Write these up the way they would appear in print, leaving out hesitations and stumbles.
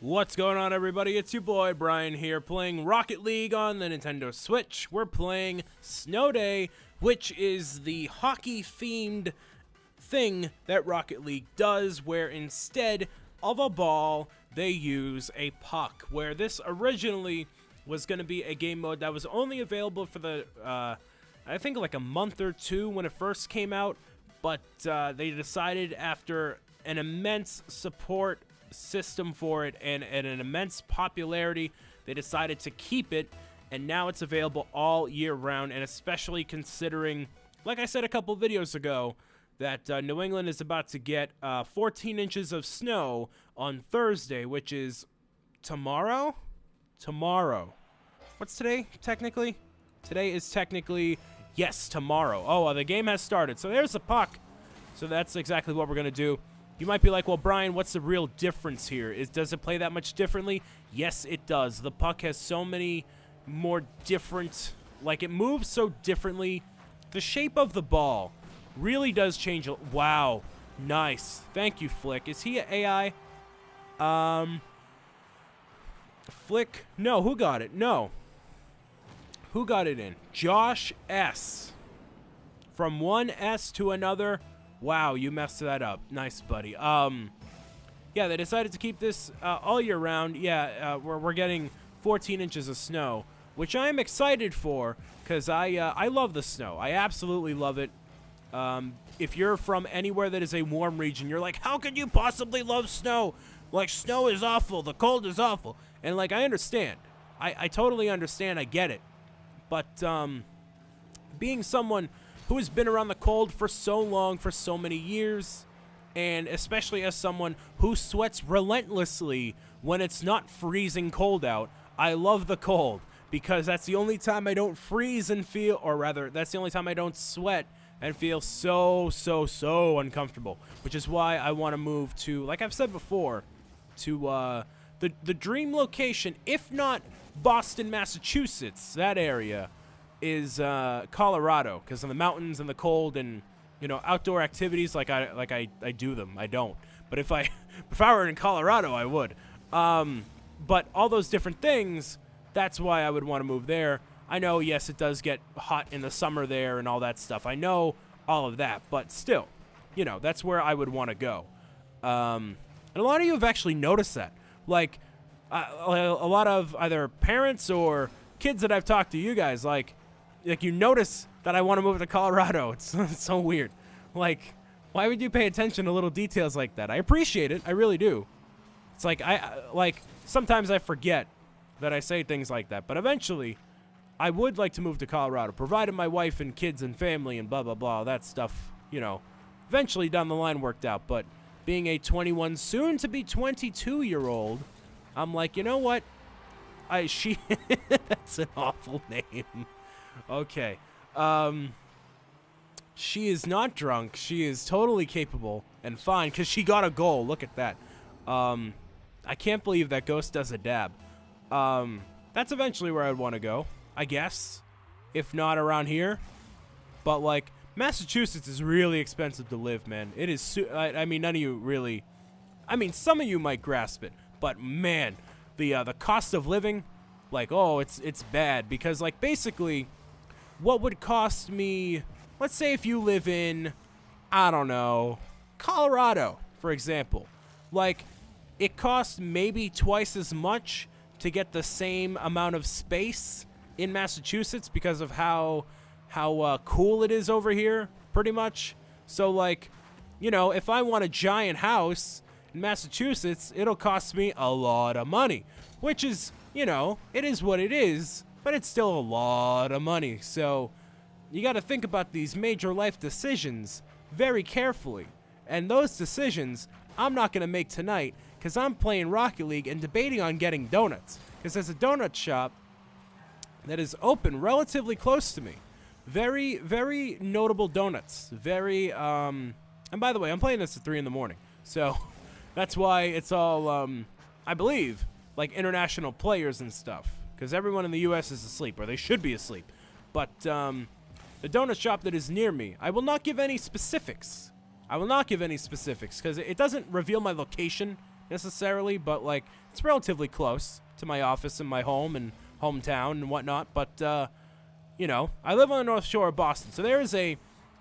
What's going on, everybody? It's your boy Brian here, playing Rocket League on the Nintendo Switch. We're playing Snow Day, which is the hockey-themed thing that Rocket League does, where instead of a ball, they use a puck. Where this originally was going to be a game mode that was only available for the, I think like a month or two when it first came out, but they decided after an immense support system for it and an immense popularity, they decided to keep it, and now it's available all year round. And especially considering, like I said a couple videos ago, that New England is about to get 14 inches of snow on Thursday, which is tomorrow. What's today technically? Today is technically, yes, tomorrow. Oh, the game has started, so there's the puck. So that's exactly what we're gonna do. You might be like, well, Brian, what's the real difference here? Does it play that much differently? Yes, it does. The puck has so many more different, like, it moves so differently. The shape of the ball really does change. Wow, nice. Thank you, Flick. Is he an AI? Flick? No, who got it? No. Who got it in? Josh S. From one S to another. Wow, you messed that up. Nice, buddy. Yeah, they decided to keep this all year round. Yeah, we're getting 14 inches of snow, which I am excited for because I love the snow. I absolutely love it. If you're from anywhere that is a warm region, you're like, how could you possibly love snow? Like, snow is awful. The cold is awful. And, like, I understand. I totally understand. I get it. But being someone who has been around the cold for so long, for so many years, and especially as someone who sweats relentlessly when it's not freezing cold out, I love the cold because that's the only time I don't freeze and feel, or rather, that's the only time I don't sweat and feel so uncomfortable, which is why I want to move to, like I've said before, to the dream location, if not Boston, Massachusetts, that area, is Colorado, because of the mountains and the cold and, you know, outdoor activities. Like I do them. I don't, but if I were in Colorado, I would. But all those different things, that's why I would want to move there. I know, yes, it does get hot in the summer there and all that stuff. I know all of that, but still, you know, that's where I would want to go. And a lot of you have actually noticed that, like a lot of either parents or kids that I've talked to, you guys, like you notice that I want to move to Colorado. It's so weird. Like, why would you pay attention to little details like that? I appreciate it. I really do. It's like, sometimes I forget that I say things like that. But eventually, I would like to move to Colorado, provided my wife and kids and family and blah, blah, blah, that stuff, you know, eventually down the line worked out. But being a 21, soon to be 22-year-old, I'm like, you know what? That's an awful name. Okay. She is not drunk. She is totally capable and fine because she got a goal. Look at that. I can't believe that Ghost does a dab. That's eventually where I'd want to go, I guess. If not around here. But, like, Massachusetts is really expensive to live, man. It is, I mean, none of you really, I mean, some of you might grasp it. But, man, the cost of living, like, oh, it's bad. Because, like, basically, what would cost me, let's say if you live in, I don't know, Colorado, for example. Like, it costs maybe twice as much to get the same amount of space in Massachusetts because of how cool it is over here, pretty much. So, like, you know, if I want a giant house in Massachusetts, it'll cost me a lot of money, which is, you know, it is what it is, but it's still a lot of money. So you got to think about these major life decisions very carefully. And those decisions I'm not going to make tonight because I'm playing Rocket League and debating on getting donuts. Because there's a donut shop that is open relatively close to me. Very, very notable donuts. Very, and by the way, I'm playing this at 3 in the morning. So that's why it's all, I believe, like international players and stuff. Because everyone in the U.S. is asleep, or they should be asleep. But the donut shop that is near me, I will not give any specifics. I will not give any specifics because it doesn't reveal my location necessarily, but like it's relatively close to my office and my home and hometown and whatnot. But you know, I live on the North Shore of Boston, so there is a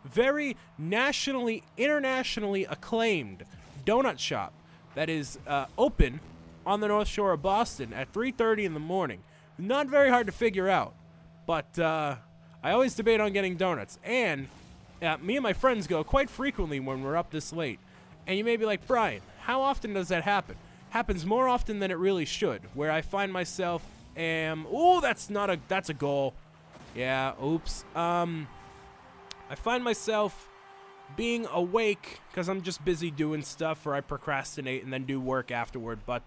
very internationally acclaimed donut shop that is open on the North Shore of Boston at 3:30 in the morning. Not very hard to figure out, but I always debate on getting donuts. And me and my friends go quite frequently when we're up this late. And you may be like, Brian, how often does that happen? Happens more often than it really should, where I find myself that's a goal. Yeah, oops. I find myself being awake because I'm just busy doing stuff, or I procrastinate and then do work afterward. But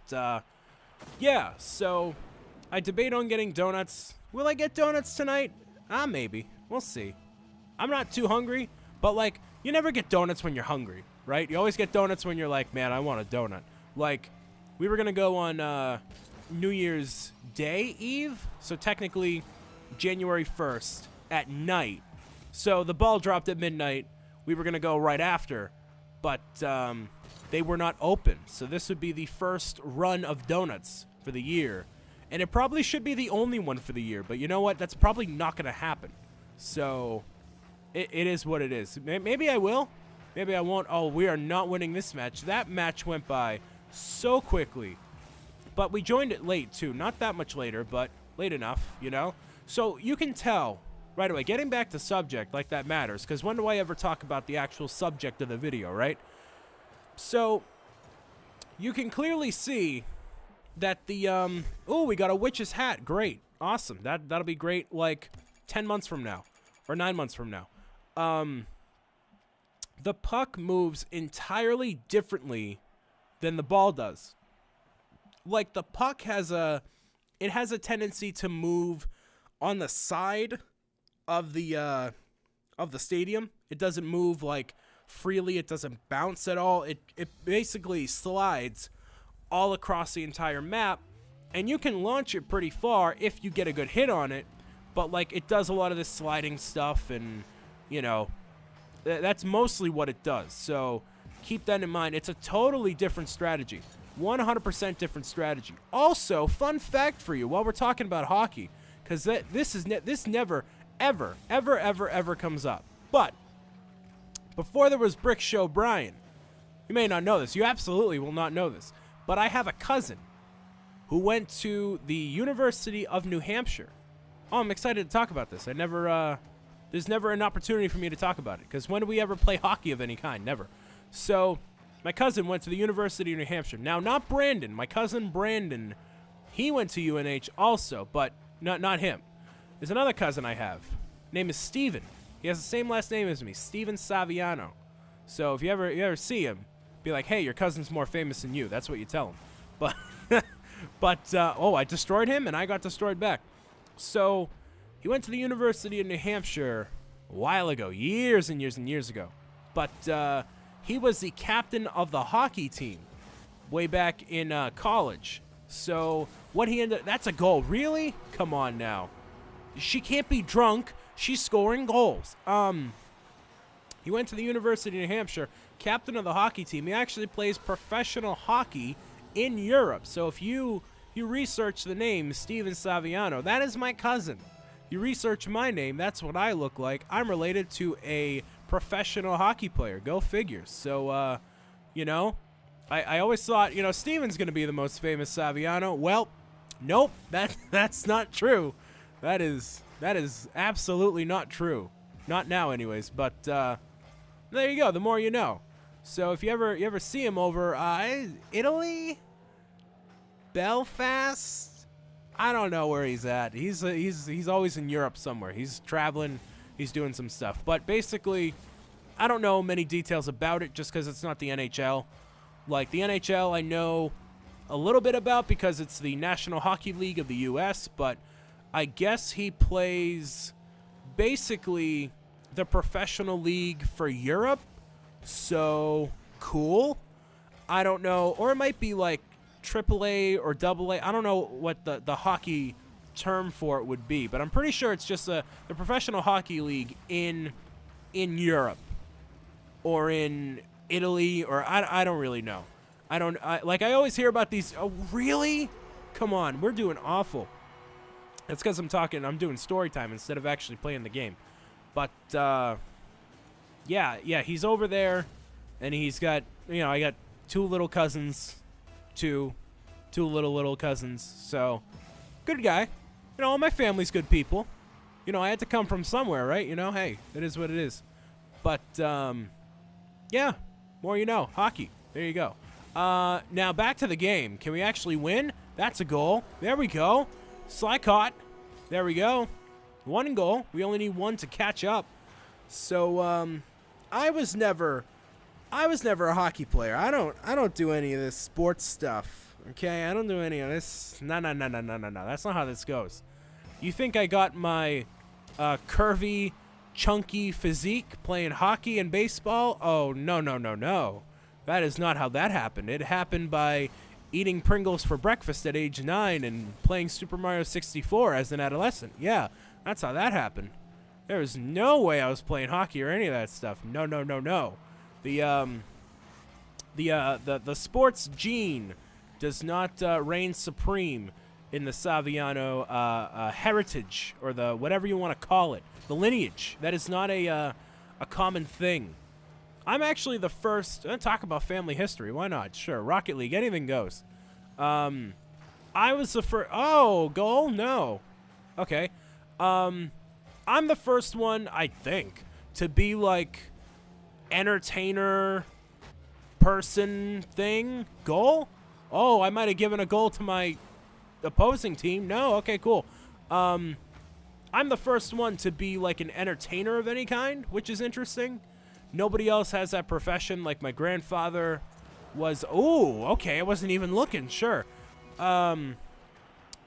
yeah, so I debate on getting donuts. Will I get donuts tonight? Maybe. We'll see. I'm not too hungry, but like, you never get donuts when you're hungry, right? You always get donuts when you're like, man, I want a donut. Like, we were gonna go on New Year's Day Eve, so technically January 1st at night. So the ball dropped at midnight. We were gonna go right after, but they were not open. So this would be the first run of donuts for the year. And it probably should be the only one for the year, but you know what? That's probably not going to happen. So it is what it is. Maybe I will. Maybe I won't. Oh, we are not winning this match. That match went by so quickly. But we joined it late, too. Not that much later, but late enough, you know? So you can tell right away. Getting back to subject, like that matters, because when do I ever talk about the actual subject of the video, right? So you can clearly see that the we got a witch's hat. Great. Awesome. That'll be great like 10 months from now or 9 months from now. The puck moves entirely differently than the ball does. Like, the puck has a tendency to move on the side of the stadium. It doesn't move like freely. It doesn't bounce at all. It basically slides all across the entire map, and you can launch it pretty far if you get a good hit on it, but like, it does a lot of this sliding stuff, and you know, that's mostly what it does. So keep that in mind. It's a totally different strategy. 100% different strategy. Also, fun fact for you while we're talking about hockey, because this never ever comes up. But before there was Brick Show Brian, you may not know this. You absolutely will not know this. But I have a cousin who went to the University of New Hampshire. Oh, I'm excited to talk about this. There's never an opportunity for me to talk about it, because when do we ever play hockey of any kind? Never. So my cousin went to the University of New Hampshire. Now, not Brandon. My cousin Brandon, he went to UNH also, but not him. There's another cousin I have. Name is Steven. He has the same last name as me, Steven Saviano. So if you ever see him, be like, hey, your cousin's more famous than you. That's what you tell him. But I destroyed him, and I got destroyed back. So he went to the University of New Hampshire a while ago, years and years and years ago. But he was the captain of the hockey team way back in college. So what he ended up, that's a goal. Really? Come on now. She can't be drunk. She's scoring goals. He went to the University of New Hampshire, captain of the hockey team. He actually plays professional hockey in Europe. So if you research the name Steven Saviano, that is my cousin. You research my name, that's what I look like. I'm related to a professional hockey player. Go figure. So, you know, I always thought, you know, Steven's going to be the most famous Saviano. Well, nope, that's not true. That is absolutely not true. Not now anyways, but there you go. The more you know. So if you ever see him over Italy, Belfast, I don't know where he's at. He's always in Europe somewhere. He's traveling. He's doing some stuff. But basically, I don't know many details about it just because it's not the NHL. Like, the NHL I know a little bit about because it's the National Hockey League of the U.S., but I guess he plays basically the professional league for Europe. So, cool. I don't know. Or it might be like AAA or AA. I don't know what the hockey term for it would be, but I'm pretty sure it's just the professional hockey league in Europe or in Italy, or I don't really know. I always hear about these. Oh, really? Come on, we're doing awful. That's because I'm doing story time instead of actually playing the game. But, yeah, he's over there, and he's got, I got two little cousins, two little cousins, so, good guy. All my family's good people. I had to come from somewhere, right? Hey, it is what it is. But, yeah, more you know. Hockey. There you go. Now back to the game. Can we actually win? That's a goal. There we go. Sly caught. There we go. One goal. We only need one to catch up. So, I was never a hockey player. I don't do any of this sports stuff. Okay? I don't do any of this. No. That's not how this goes. You think I got my curvy, chunky physique playing hockey and baseball? Oh, no. That is not how that happened. It happened by eating Pringles for breakfast at age 9 and playing Super Mario 64 as an adolescent. Yeah, that's how that happened. There was no way I was playing hockey or any of that stuff. No. The sports gene does not reign supreme in the Saviano heritage, or the whatever you want to call it, the lineage. That is not a common thing. I'm actually the first. Talk about family history. Why not? Sure. Rocket League. Anything goes. I was the first. Oh, goal? No. Okay. I'm the first one, I think, to be like entertainer person thing. Goal? Oh, I might have given a goal to my opposing team. No. Okay, cool. I'm the first one to be like an entertainer of any kind, which is interesting. Nobody else has that profession. Like my grandfather was. Oh, okay. I wasn't even looking. Sure.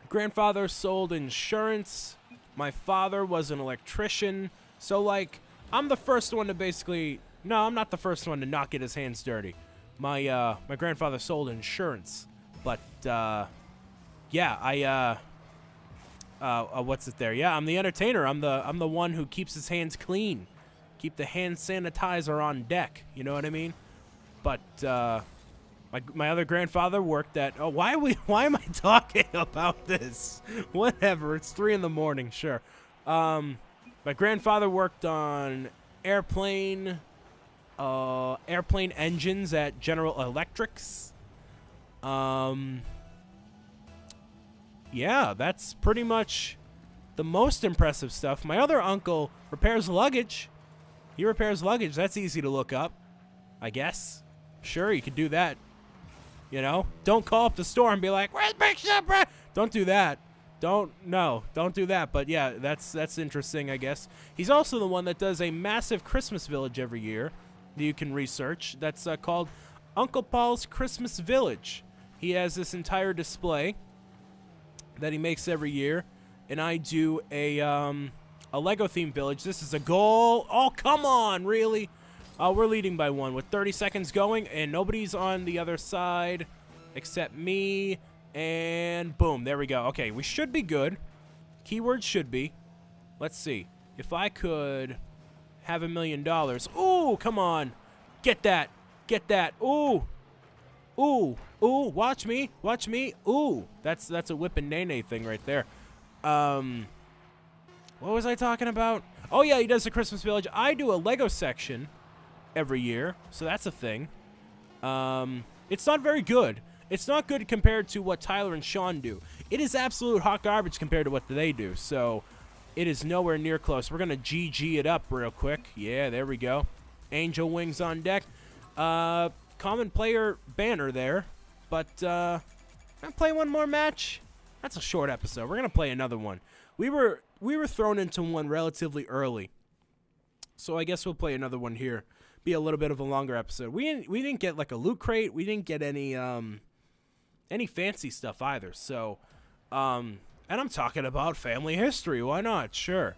Grandfather sold insurance. My father was an electrician. So, like, I'm the first one to basically. No, I'm not the first one to not get his hands dirty. My grandfather sold insurance, but yeah, what's it there? Yeah, I'm the entertainer. I'm the one who keeps his hands clean. Keep the hand sanitizer on deck. You know what I mean? But my other grandfather worked at. Oh, why am I talking about this? Whatever. It's 3 a.m. Sure. My grandfather worked on airplane engines at General Electrics. Yeah, that's pretty much the most impressive stuff. My other uncle repairs luggage. He repairs luggage. That's easy to look up, I guess. Sure, you could do that. Don't call up the store and be like, "Where's Big Shot, bro?" Don't do that. Don't do that. But yeah, that's interesting, I guess. He's also the one that does a massive Christmas village every year that you can research. That's called Uncle Paul's Christmas Village. He has this entire display that he makes every year, and I do a Lego themed village. This is a goal. Oh, come on, really? We're leading by 1 with 30 seconds going, and nobody's on the other side except me. And boom, there we go. Okay, we should be good. Keyword should be. Let's see. If I could have $1 million. Ooh, come on. Get that. Ooh. Watch me. Ooh. That's a whip and nay thing right there. What was I talking about? Oh, yeah, he does the Christmas village. I do a Lego section every year, so that's a thing. It's not very good. It's not good compared to what Tyler and Sean do. It is absolute hot garbage compared to what they do, so it is nowhere near close. We're going to GG it up real quick. Yeah, there we go. Angel wings on deck. Common player banner there, but I'm going to play one more match. That's a short episode. We're going to play another one. We were thrown into one relatively early, so I guess we'll play another one here. Be a little bit of a longer episode. We didn't get like a loot crate. We didn't get any fancy stuff either. So, and I'm talking about family history. Why not? Sure.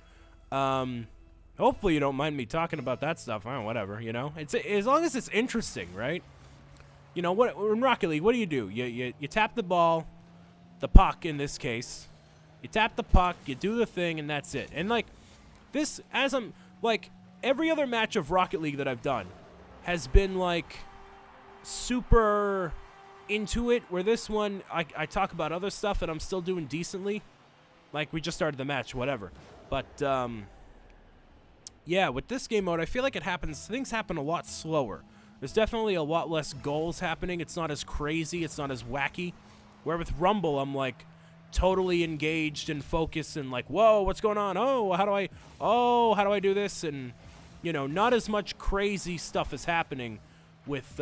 Hopefully you don't mind me talking about that stuff. Whatever. It's as long as it's interesting, right? What in Rocket League? What do? You tap the ball, the puck in this case. You tap the puck, you do the thing, and that's it. And like this, as I'm like. Every other match of Rocket League that I've done has been, like, super into it, where this one, I talk about other stuff and I'm still doing decently. Like, we just started the match, whatever. But, yeah, with this game mode, I feel like things happen a lot slower. There's definitely a lot less goals happening. It's not as crazy. It's not as wacky. Where with Rumble, I'm, like, totally engaged and focused and, like, whoa, what's going on? Oh, how do I do this? And, you know, not as much crazy stuff is happening with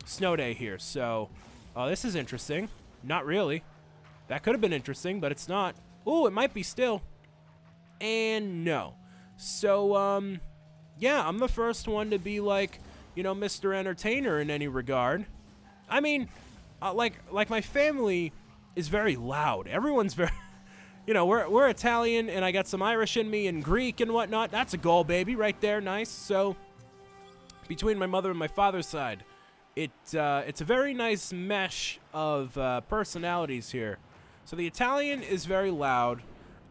Snow Day here. So, this is interesting. Not really. That could have been interesting, but it's not. Ooh, it might be still. And no. So, yeah, I'm the first one to be like, you know, Mr. Entertainer in any regard. I mean, like my family is very loud. Everyone's very, you know, we're Italian, and I got some Irish in me and Greek and whatnot. That's a goal, baby, right there. Nice. So, between my mother and my father's side, it's a very nice mesh of personalities here. So the Italian is very loud.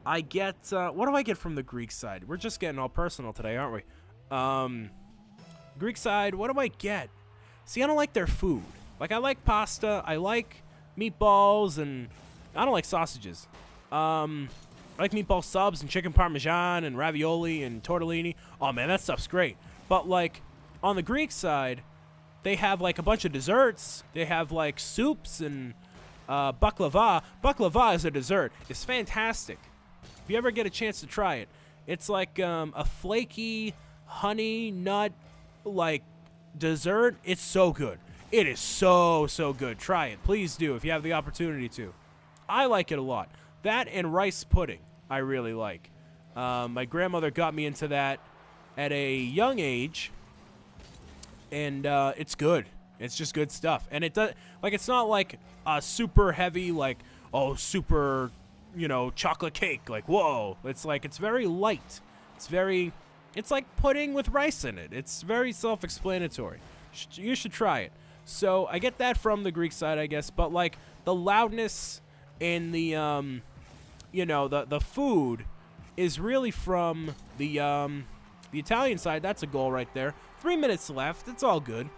I get, what do I get from the Greek side? We're just getting all personal today, aren't we? Greek side, what do I get? See, I don't like their food. Like, I like pasta, I like meatballs, and I don't like sausages. I like meatball subs and chicken parmesan and ravioli and tortellini. Oh, man, that stuff's great. But, like, on the Greek side, they have, like, a bunch of desserts. They have, like, soups and baklava. Baklava is a dessert. It's fantastic. If you ever get a chance to try it, it's like a flaky honey nut, like, dessert. It's so good. It is so good. Try it. Please do if you have the opportunity to. I like it a lot. That and rice pudding I really like. My grandmother got me into that at a young age, and it's good. It's just good stuff. And it does, like, it's not like a super heavy, like, oh, super, you know, chocolate cake. Like, whoa. It's like, it's very light. It's like pudding with rice in it. It's very self-explanatory. You should try it. So I get that from the Greek side, I guess. But, like, the loudness and the, you know, the food is really from the Italian side. That's a goal right there. 3 minutes left. It's all good.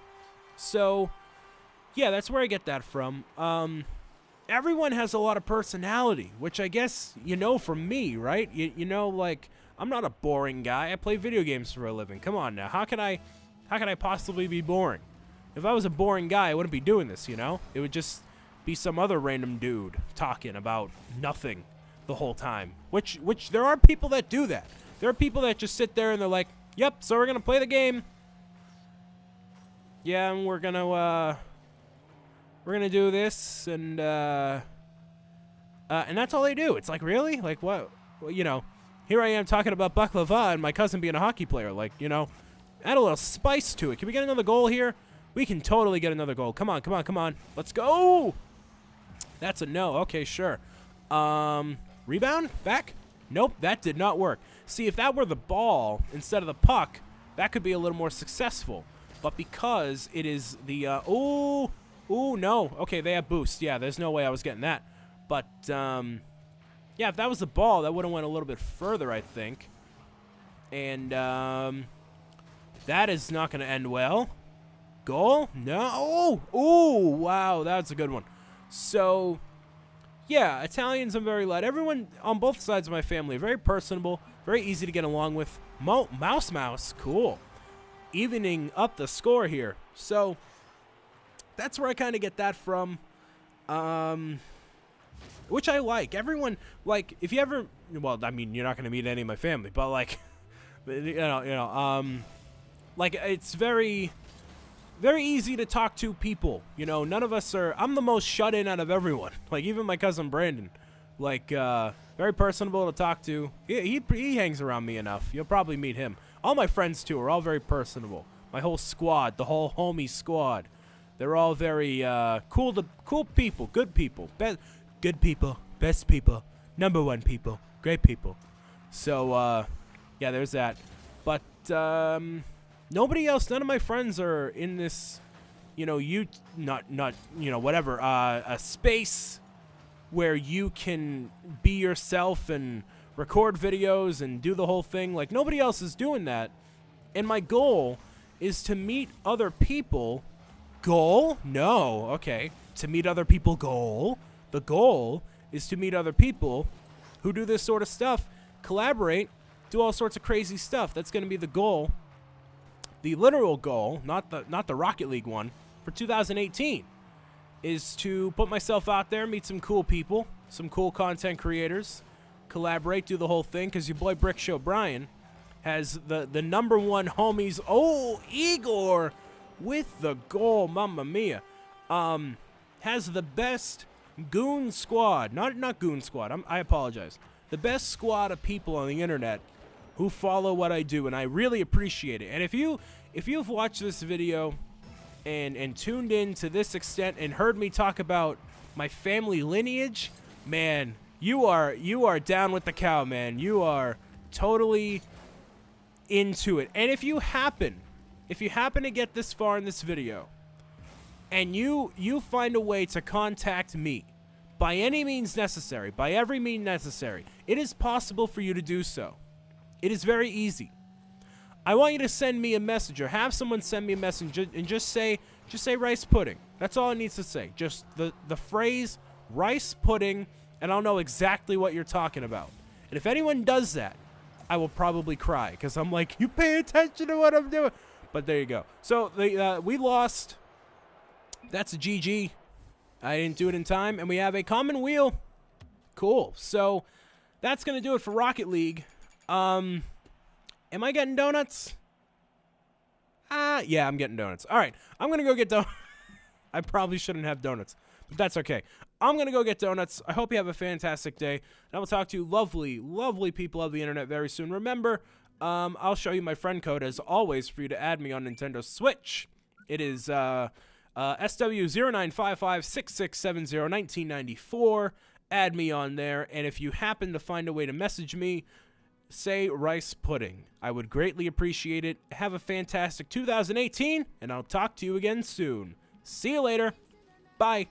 So, yeah, that's where I get that from. Everyone has a lot of personality, which I guess you know from me, right? You know, like, I'm not a boring guy. I play video games for a living. Come on now. How can I possibly be boring? If I was a boring guy, I wouldn't be doing this, you know? It would just be some other random dude talking about nothing the whole time. Which there are people that do that. There are people that just sit there and they're like, yep, so we're going to play the game. Yeah, and we're gonna do this, and that's all they do. It's like, really? Like, what? Well, you know, here I am talking about baklava and my cousin being a hockey player. Like, you know, add a little spice to it. Can we get another goal here? We can totally get another goal. Come on. Let's go. That's a no. Okay, sure. Rebound? Back? Nope, that did not work. See, if that were the ball instead of the puck, that could be a little more successful. But because it is the, ooh, no. Okay, they have boost. Yeah, there's no way I was getting that. But, yeah, if that was the ball, that would have went a little bit further, I think. And, that is not going to end well. Goal? No. Ooh, wow, that's a good one. So, yeah, Italians I'm very light. Everyone on both sides of my family are very personable, very easy to get along with. Mouse, cool. Evening up the score here. So, that's where I kind of get that from. Which I like. Everyone, like, if you ever, well, I mean, you're not going to meet any of my family, but, like, like, it's very easy to talk to people. You know, none of us are, I'm the most shut in out of everyone. Like, even my cousin Brandon. Like, very personable to talk to. He hangs around me enough. You'll probably meet him. All my friends, too, are all very personable. My whole squad, the whole homie squad. They're all very cool people, good people. Good people, best people, number one people, great people. So, yeah, there's that. But, nobody else, none of my friends are in this, you know, whatever, a space where you can be yourself and record videos and do the whole thing. Like, nobody else is doing that. And my goal is to meet other people Goal? No. Okay. To meet other people. Goal. The goal is to meet other people who do this sort of stuff, collaborate, do all sorts of crazy stuff. That's going to be the goal. The literal goal, not the Rocket League one, for 2018 is to put myself out there, meet some cool people, some cool content creators, collaborate, do the whole thing, because your boy Brick Show Brian has the #1 homies. Oh, Igor with the goal, mamma mia. Has the best goon squad, not goon squad, I apologize. The best squad of people on the internet who follow what I do, and I really appreciate it. And if you've watched this video and tuned in to this extent and heard me talk about my family lineage, man, you are down with the cow, man. You are totally into it. And if you happen to get this far in this video and you find a way to contact me by any means necessary, by every means necessary, it is possible for you to do so. It is very easy. I want you to send me a message or have someone send me a message and just say rice pudding. That's all it needs to say. Just the phrase rice pudding, and I'll know exactly what you're talking about. And if anyone does that, I will probably cry because I'm like, you pay attention to what I'm doing. But there you go. So we lost. That's a GG. I didn't do it in time, and we have a common wheel. Cool. So that's going to do it for Rocket League. Am I getting donuts? Yeah, I'm getting donuts. All right, I'm going to go get donuts. I probably shouldn't have donuts, but that's okay. I'm going to go get donuts. I hope you have a fantastic day, and I will talk to you lovely, lovely people of the internet very soon. Remember, I'll show you my friend code, as always, for you to add me on Nintendo Switch. It is SW095566701994. Add me on there, and if you happen to find a way to message me, say rice pudding. I would greatly appreciate it. Have a fantastic 2018, and I'll talk to you again soon. See you later. Bye.